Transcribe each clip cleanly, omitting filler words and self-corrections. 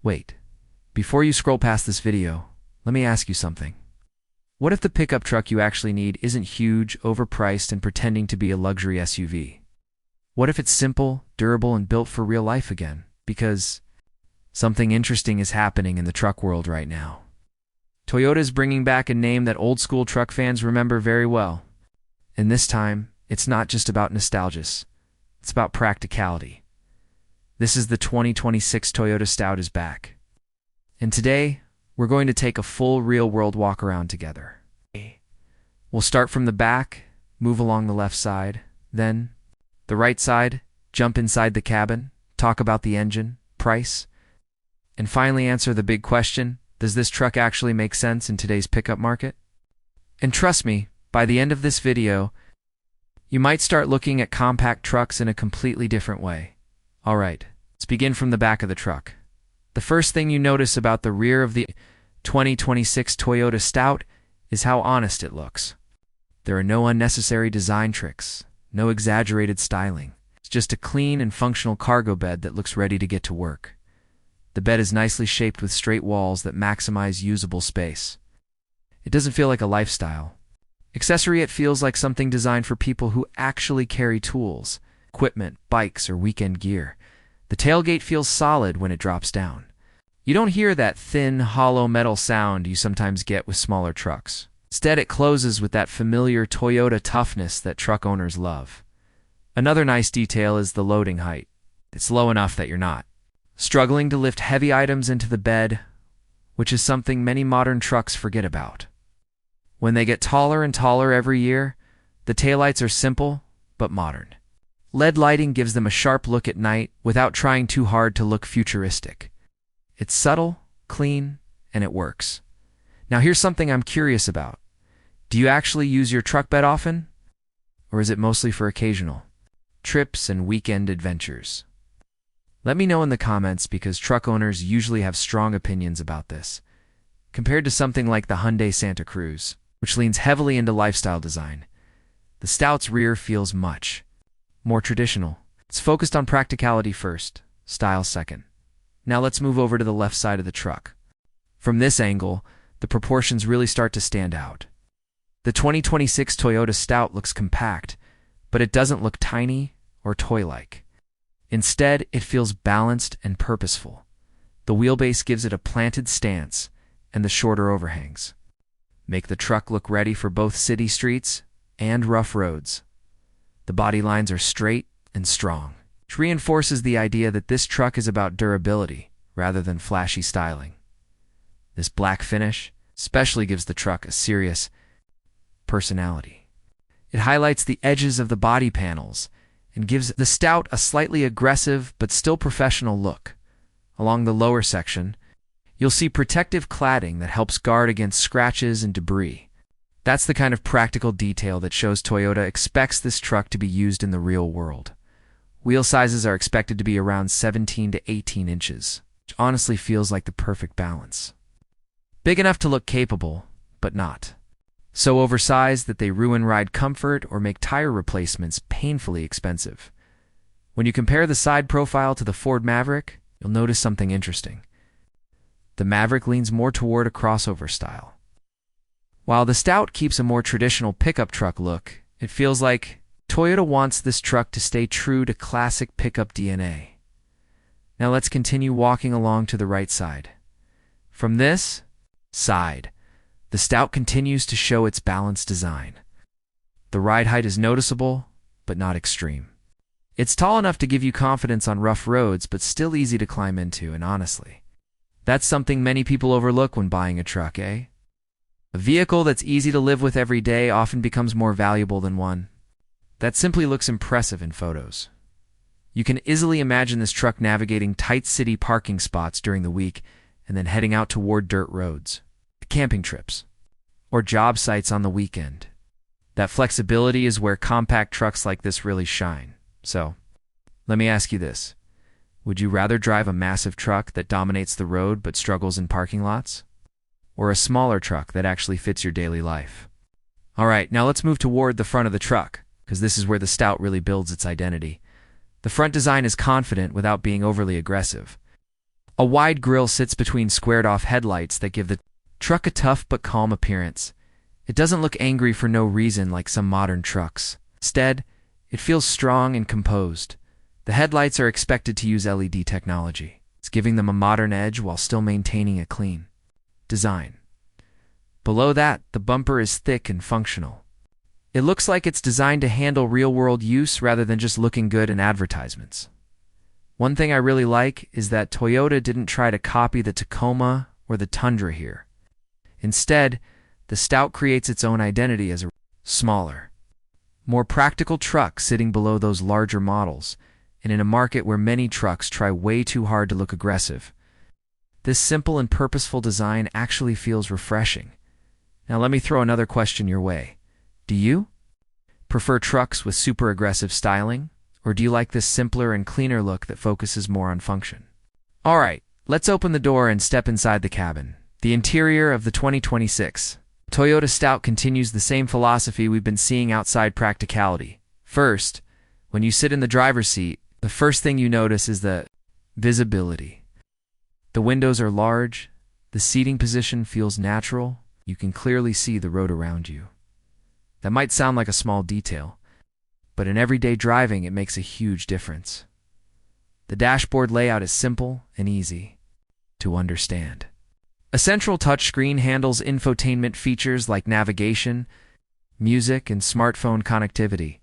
Wait, before you scroll past this video, let me ask you something. What if the pickup truck you actually need isn't huge, overpriced, and pretending to be a luxury SUV? What if it's simple, durable, and built for real life again? Because something interesting is happening in the truck world right now. Toyota is bringing back a name that old-school truck fans remember very well. And this time, it's not just about nostalgia. It's about practicality. This is the 2026 Toyota Stout is back. And today, we're going to take a full real-world walk-around together. We'll start from the back, move along the left side, then the right side, jump inside the cabin, talk about the engine, price, and finally answer the big question, does this truck actually make sense in today's pickup market? And trust me, by the end of this video, you might start looking at compact trucks in a completely different way. Alright, let's begin from the back of the truck. The first thing you notice about the rear of the 2026 Toyota Stout is how honest it looks. There are no unnecessary design tricks, no exaggerated styling. It's just a clean and functional cargo bed that looks ready to get to work. The bed is nicely shaped with straight walls that maximize usable space. It doesn't feel like a lifestyle accessory. It feels like something designed for people who actually carry tools, equipment, bikes, or weekend gear. The tailgate feels solid when it drops down. You don't hear that thin, hollow metal sound you sometimes get with smaller trucks. Instead, it closes with that familiar Toyota toughness that truck owners love. Another nice detail is the loading height. It's low enough that you're not struggling to lift heavy items into the bed, which is something many modern trucks forget about. When they get taller and taller every year, the taillights are simple but modern. LED lighting gives them a sharp look at night without trying too hard to look futuristic. It's subtle, clean, and it works. Now here's something I'm curious about. Do you actually use your truck bed often? Or is it mostly for occasional trips and weekend adventures? Let me know in the comments because truck owners usually have strong opinions about this, compared to something like the Hyundai Santa Cruz, which leans heavily into lifestyle design. The Stout's rear feels much more traditional. It's focused on practicality first, style second. Now let's move over to the left side of the truck. From this angle, the proportions really start to stand out. The 2026 Toyota Stout looks compact, but it doesn't look tiny or toy-like. Instead, it feels balanced and purposeful. The wheelbase gives it a planted stance, and the shorter overhangs make the truck look ready for both city streets and rough roads. The body lines are straight and strong, which reinforces the idea that this truck is about durability rather than flashy styling. This black finish especially gives the truck a serious personality. It highlights the edges of the body panels and gives the Stout a slightly aggressive but still professional look. Along the lower section, you'll see protective cladding that helps guard against scratches and debris. That's the kind of practical detail that shows Toyota expects this truck to be used in the real world. Wheel sizes are expected to be around 17 to 18 inches, which honestly feels like the perfect balance. Big enough to look capable, but not so oversized that they ruin ride comfort or make tire replacements painfully expensive. When you compare the side profile to the Ford Maverick, you'll notice something interesting. The Maverick leans more toward a crossover style. While the Stout keeps a more traditional pickup truck look, it feels like Toyota wants this truck to stay true to classic pickup DNA. Now let's continue walking along to the right side. From this side, the Stout continues to show its balanced design. The ride height is noticeable, but not extreme. It's tall enough to give you confidence on rough roads, but still easy to climb into, and honestly, that's something many people overlook when buying a truck, eh? A vehicle that's easy to live with every day often becomes more valuable than one that simply looks impressive in photos. You can easily imagine this truck navigating tight city parking spots during the week and then heading out toward dirt roads, camping trips, or job sites on the weekend. That flexibility is where compact trucks like this really shine. So, let me ask you this. Would you rather drive a massive truck that dominates the road but struggles in parking lots? Or a smaller truck that actually fits your daily life? Alright, now let's move toward the front of the truck, because this is where the Stout really builds its identity. The front design is confident without being overly aggressive. A wide grille sits between squared-off headlights that give the truck a tough but calm appearance. It doesn't look angry for no reason like some modern trucks. Instead, it feels strong and composed. The headlights are expected to use LED technology. It's giving them a modern edge while still maintaining a clean design. Below that, the bumper is thick and functional. It looks like it's designed to handle real-world use rather than just looking good in advertisements. One thing I really like is that Toyota didn't try to copy the Tacoma or the Tundra here. Instead, the Stout creates its own identity as a smaller, more practical truck sitting below those larger models, and in a market where many trucks try way too hard to look aggressive. This simple and purposeful design actually feels refreshing. Now let me throw another question your way. Do you prefer trucks with super aggressive styling, or do you like this simpler and cleaner look that focuses more on function? Alright, let's open the door and step inside the cabin. The interior of the 2026 Toyota Stout continues the same philosophy we've been seeing outside practicality. First, when you sit in the driver's seat, the first thing you notice is the visibility. The windows are large, the seating position feels natural, you can clearly see the road around you. That might sound like a small detail, but in everyday driving it makes a huge difference. The dashboard layout is simple and easy to understand. A central touchscreen handles infotainment features like navigation, music, and smartphone connectivity.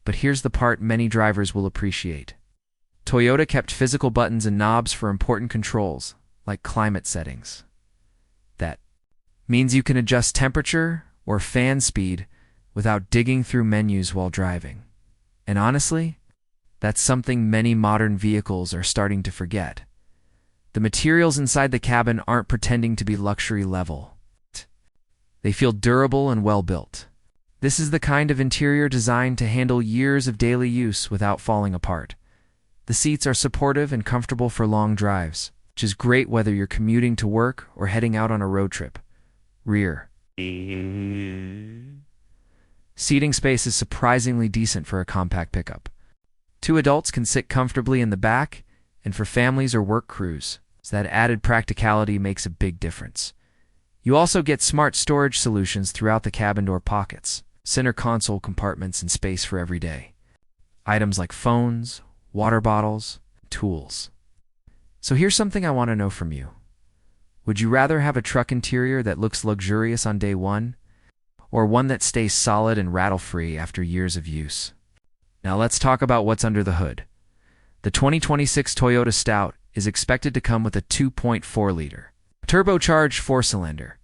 But here's the part many drivers will appreciate. Toyota kept physical buttons and knobs for important controls, like climate settings. That means you can adjust temperature or fan speed without digging through menus while driving. And honestly, that's something many modern vehicles are starting to forget. The materials inside the cabin aren't pretending to be luxury level. They feel durable and well-built. This is the kind of interior designed to handle years of daily use without falling apart. The seats are supportive and comfortable for long drives, which is great whether you're commuting to work or heading out on a road trip. Rear seating space is surprisingly decent for a compact pickup. 2 adults can sit comfortably in the back, and for families or work crews, that added practicality makes a big difference. You also get smart storage solutions throughout the cabin door pockets, center console compartments, and space for every day. Items like phones, water bottles, tools. So here's something I want to know from you. Would you rather have a truck interior that looks luxurious on day one, or one that stays solid and rattle-free after years of use? Now let's talk about what's under the hood. The 2026 Toyota Stout is expected to come with a 2.4-liter turbocharged 4-cylinder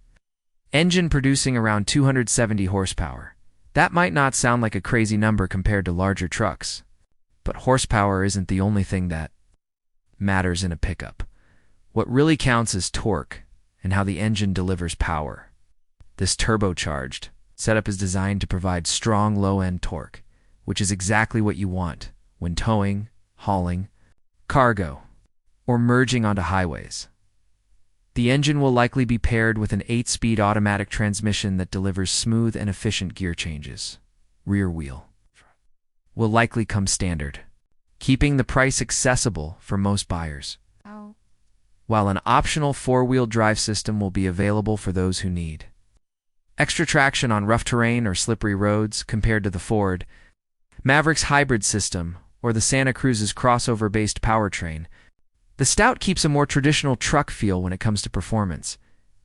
engine producing around 270 horsepower. That might not sound like a crazy number compared to larger trucks, but horsepower isn't the only thing that matters in a pickup. What really counts is torque and how the engine delivers power. This turbocharged setup is designed to provide strong low-end torque, which is exactly what you want when towing, hauling, cargo, or merging onto highways. The engine will likely be paired with an 8-speed automatic transmission that delivers smooth and efficient gear changes. Rear wheel will likely come standard, keeping the price accessible for most buyers. While an optional 4-wheel drive system will be available for those who need extra traction on rough terrain or slippery roads compared to the Ford Maverick's hybrid system or the Santa Cruz's crossover-based powertrain. The Stout keeps a more traditional truck feel when it comes to performance,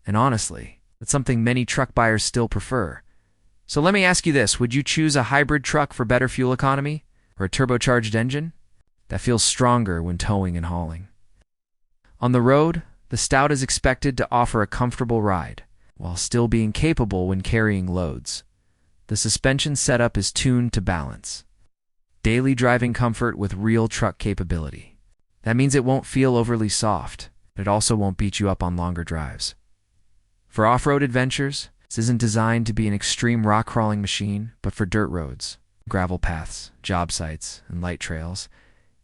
and honestly, that's something many truck buyers still prefer. So let me ask you this, would you choose a hybrid truck for better fuel economy, or a turbocharged engine that feels stronger when towing and hauling? On the road, the Stout is expected to offer a comfortable ride, while still being capable when carrying loads. The suspension setup is tuned to balance daily driving comfort with real truck capability. That means it won't feel overly soft, but it also won't beat you up on longer drives. For off-road adventures, this isn't designed to be an extreme rock-crawling machine, but for dirt roads, gravel paths, job sites, and light trails,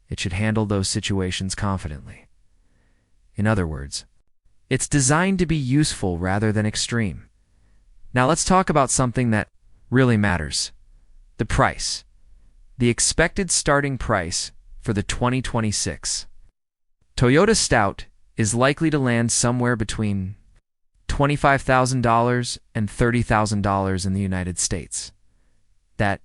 it should handle those situations confidently. In other words, it's designed to be useful rather than extreme. Now let's talk about something that really matters: the price. The expected starting price for the 2026 Toyota Stout is likely to land somewhere between $25,000 and $30,000 in the United States. That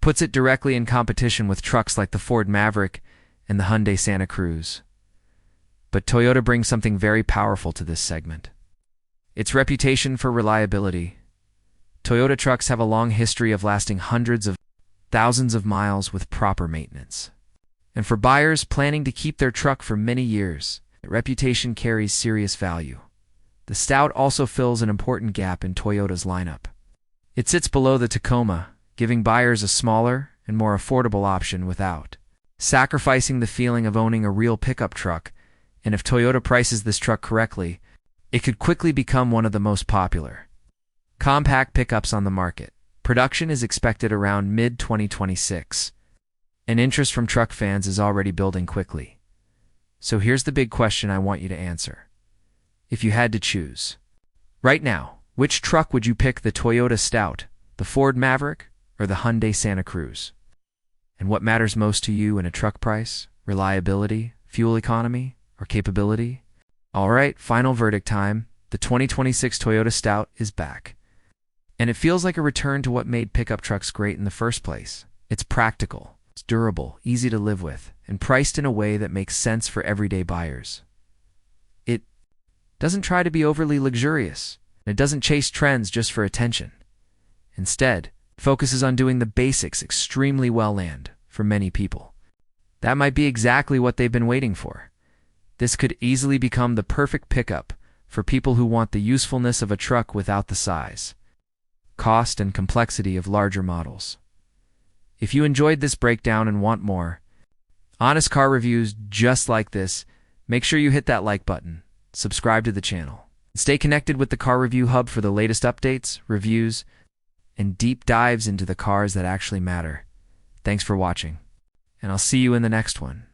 puts it directly in competition with trucks like the Ford Maverick and the Hyundai Santa Cruz. But Toyota brings something very powerful to this segment: its reputation for reliability. Toyota trucks have a long history of lasting hundreds of thousands of miles with proper maintenance. And for buyers planning to keep their truck for many years, that reputation carries serious value. The Stout also fills an important gap in Toyota's lineup. It sits below the Tacoma, giving buyers a smaller and more affordable option without sacrificing the feeling of owning a real pickup truck, and if Toyota prices this truck correctly, it could quickly become one of the most popular compact pickups on the market. Production is expected around mid-2026, and interest from truck fans is already building quickly. So here's the big question I want you to answer. If you had to choose, right now, which truck would you pick: the Toyota Stout, the Ford Maverick, or the Hyundai Santa Cruz? And what matters most to you in a truck price? Reliability, fuel economy, or capability? All right, final verdict time. The 2026 Toyota Stout is back. And it feels like a return to what made pickup trucks great in the first place. It's practical, it's durable, easy to live with, and priced in a way that makes sense for everyday buyers. It doesn't try to be overly luxurious, and it doesn't chase trends just for attention. Instead, it focuses on doing the basics extremely well, and for many people, that might be exactly what they've been waiting for. This could easily become the perfect pickup for people who want the usefulness of a truck without the size, cost, and complexity of larger models. If you enjoyed this breakdown and want more honest car reviews just like this, make sure you hit that like button, subscribe to the channel, and stay connected with the Car Review Hub for the latest updates, reviews, and deep dives into the cars that actually matter. Thanks for watching, and I'll see you in the next one.